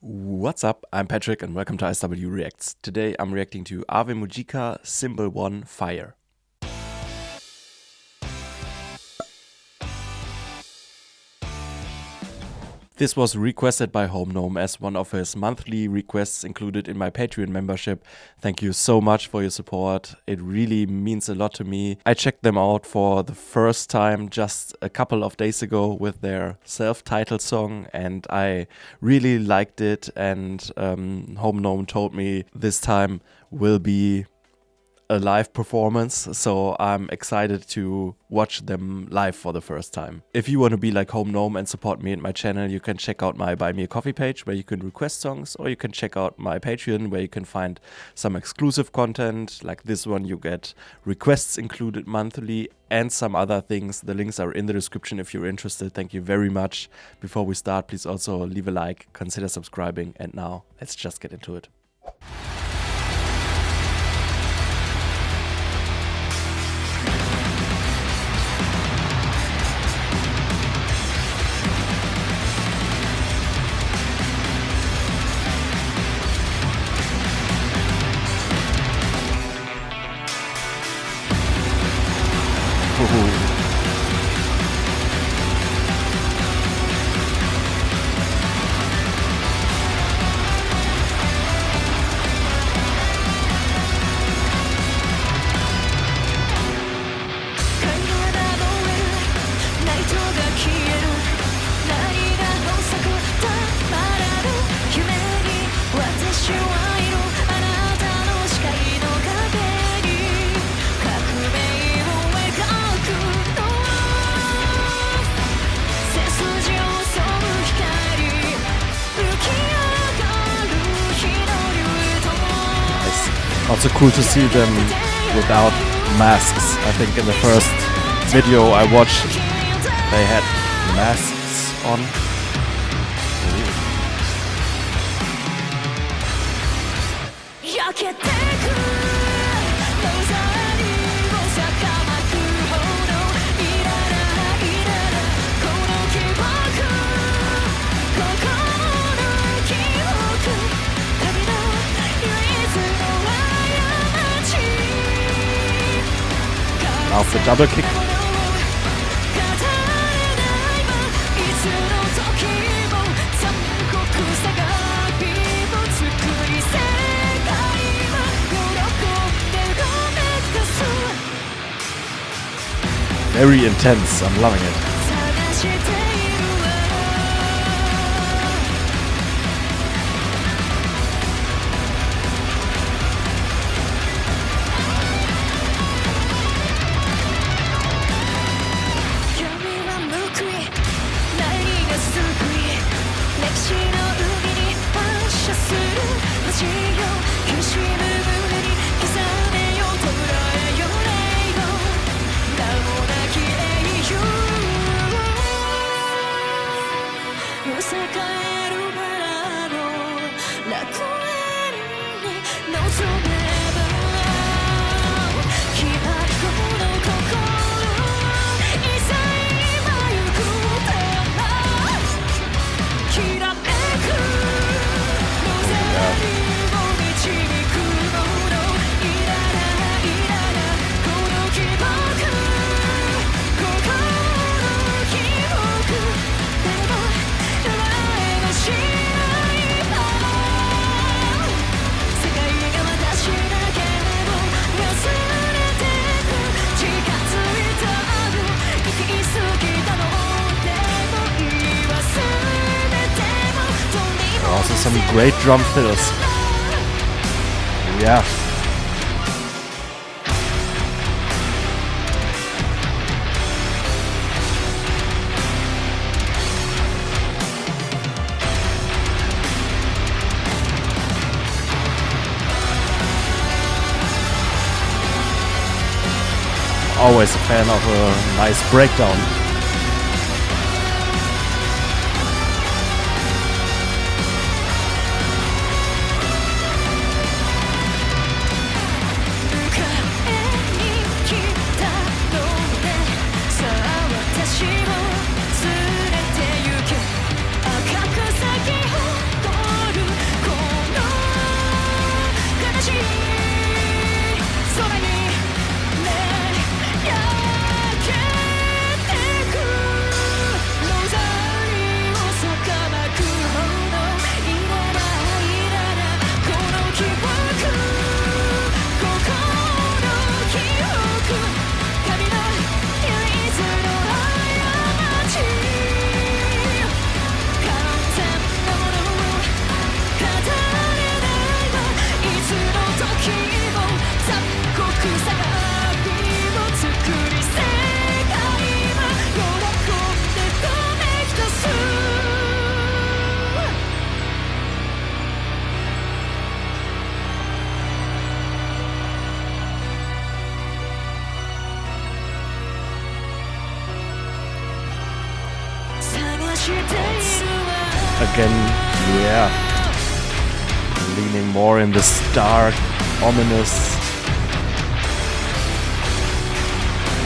What's up? I'm Patrick and welcome to SW Reacts. Today I'm reacting to Ave Mujica, Symbol 1, Fire. This was requested by Gnome as one of his monthly requests included in my Patreon membership. Thank you so much for your support. It really means a lot to me. I checked them out for the first time just a couple of days ago with their self-titled song and I really liked it, and Gnome told me this time will be a live performance, so I'm excited to watch them live for the first time. If you want to be like Gnome and support me and my channel, you can check out my Buy Me a Coffee page where you can request songs, or you can check out my Patreon where you can find some exclusive content. Like this one, you get requests included monthly and some other things. The links are in the description if you're interested. Thank you very much. Before we start, please also leave a like, consider subscribing, and now let's just get into it. Also cool to see them without masks. I think in the first video I watched, they had masks on. Now the double kick. Very intense, I'm loving it. Also some great drum fills. Yeah. Always a fan of a nice breakdown. Again, yeah, leaning more in this dark, ominous,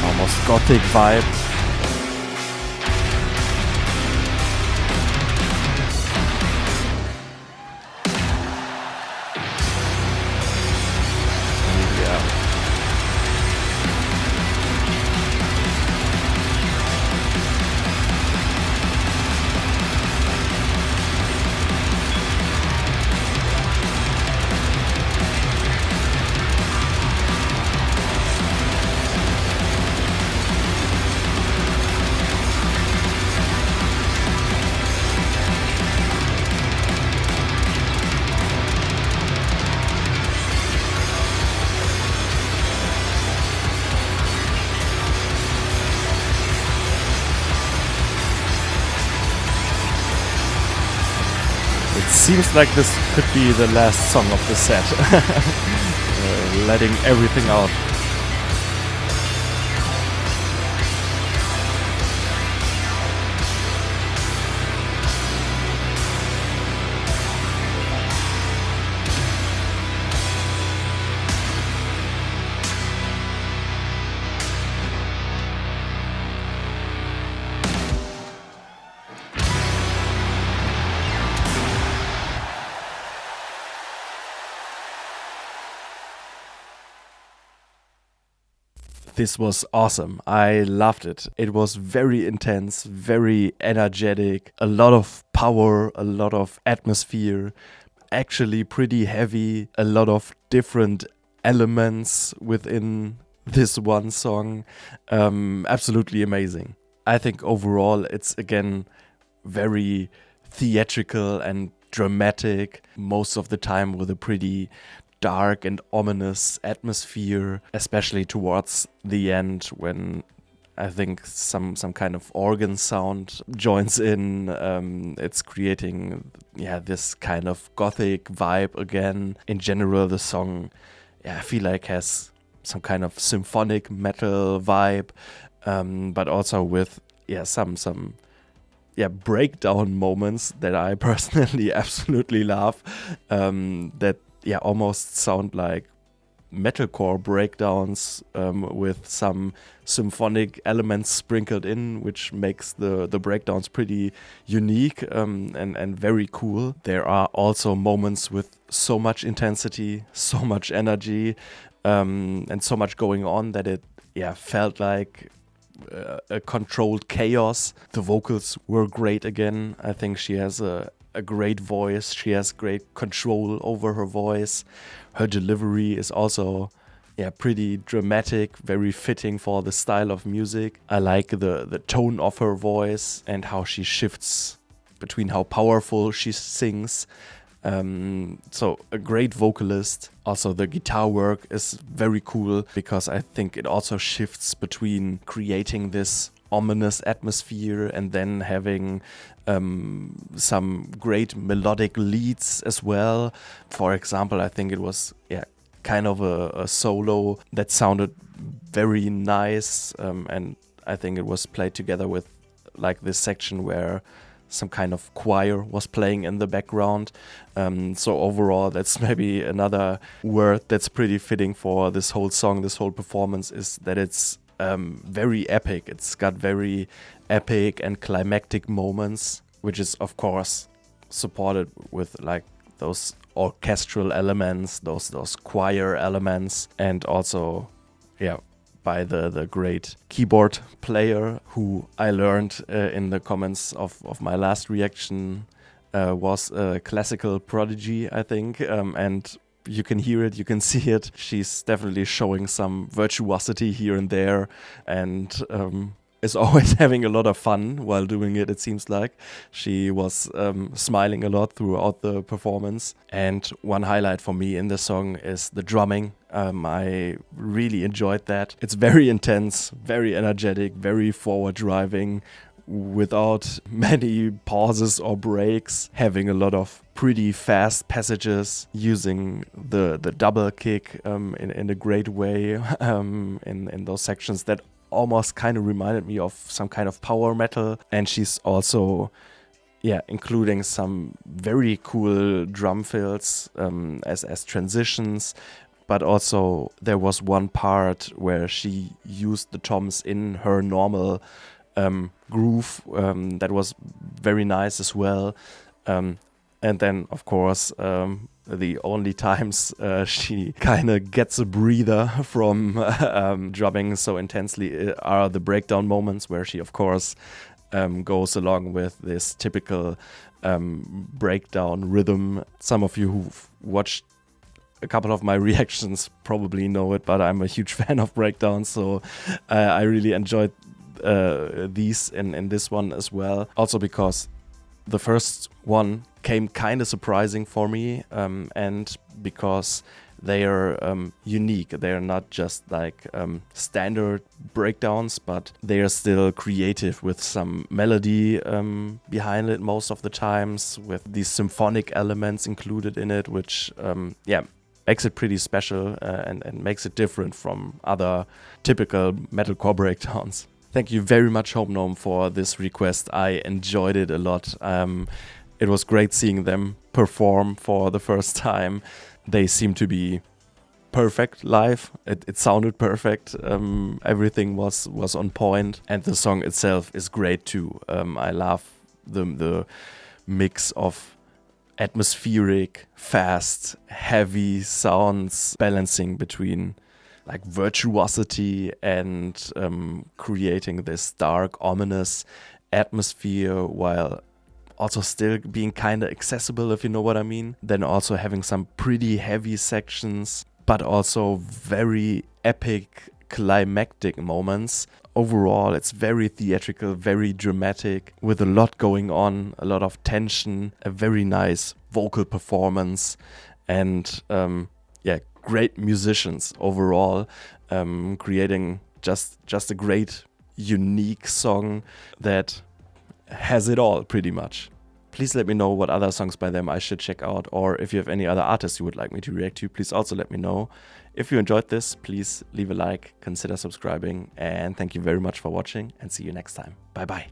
almost gothic vibe. Seems like this could be the last song of the set. Letting everything out. This was awesome. I loved it. It was very intense, very energetic, a lot of power, a lot of atmosphere, actually pretty heavy, a lot of different elements within this one song. Absolutely amazing. I think overall it's again very theatrical and dramatic, most of the time with a pretty dark and ominous atmosphere, especially towards the end when I think some kind of organ sound joins in. It's creating this kind of gothic vibe again. In general, the song I feel like has some kind of symphonic metal vibe, but also with some breakdown moments that I personally absolutely love, that almost sound like metalcore breakdowns, with some symphonic elements sprinkled in, which makes the breakdowns pretty unique, and very cool. There are also moments with so much intensity, so much energy, and so much going on that it felt like a controlled chaos. The vocals were great again. I think she has a great voice. She has great control over her voice. Her delivery is also pretty dramatic, very fitting for the style of music. I like the tone of her voice and how she shifts between how powerful she sings. So a great vocalist. Also the guitar work is very cool because I think it also shifts between creating this ominous atmosphere and then having some great melodic leads as well. For example, I think it was kind of a solo that sounded very nice, and I think it was played together with like this section where some kind of choir was playing in the background. So overall, that's maybe another word that's pretty fitting for this whole song, this whole performance, is that it's very epic. It's got very epic and climactic moments, which is of course supported with like those orchestral elements, those choir elements, and also by the great keyboard player who I learned in the comments of my last reaction was a classical prodigy, I think, and you can hear it, you can see it. She's definitely showing some virtuosity here and there, and is always having a lot of fun while doing it, it seems like. She was smiling a lot throughout the performance. And one highlight for me in the song is the drumming. I really enjoyed that. It's very intense, very energetic, very forward driving, without many pauses or breaks, having a lot of pretty fast passages, using the double kick in a great way in those sections that almost kind of reminded me of some kind of power metal. And she's also yeah, including some very cool drum fills as transitions. But also there was one part where she used the toms in her normal groove that was very nice as well. And then, of course, the only times she kind of gets a breather from drumming so intensely are the breakdown moments where she, of course, goes along with this typical breakdown rhythm. Some of you who've watched a couple of my reactions probably know it, but I'm a huge fan of breakdowns, so I really enjoyed these in this one as well. Also because the first one came kind of surprising for me, and because they are unique. They are not just like standard breakdowns, but they are still creative with some melody behind it most of the times, with these symphonic elements included in it, which makes it pretty special and makes it different from other typical metalcore breakdowns. Thank you very much, Home Gnome, for this request. I enjoyed it a lot. It was great seeing them perform for the first time. They seem to be perfect live. It sounded perfect. Everything was on point, and the song itself is great too. I love the mix of atmospheric, fast, heavy sounds balancing between like virtuosity and creating this dark, ominous atmosphere while also still being kind of accessible, if you know what I mean. Then also having some pretty heavy sections, but also very epic, climactic moments. Overall, it's very theatrical, very dramatic, with a lot going on, a lot of tension, a very nice vocal performance, and great musicians overall, creating just a great, unique song that has it all, pretty much. Please let me know what other songs by them I should check out, or if you have any other artists you would like me to react to, please also let me know. If you enjoyed this, please leave a like, consider subscribing, and thank you very much for watching, and see you next time. Bye bye.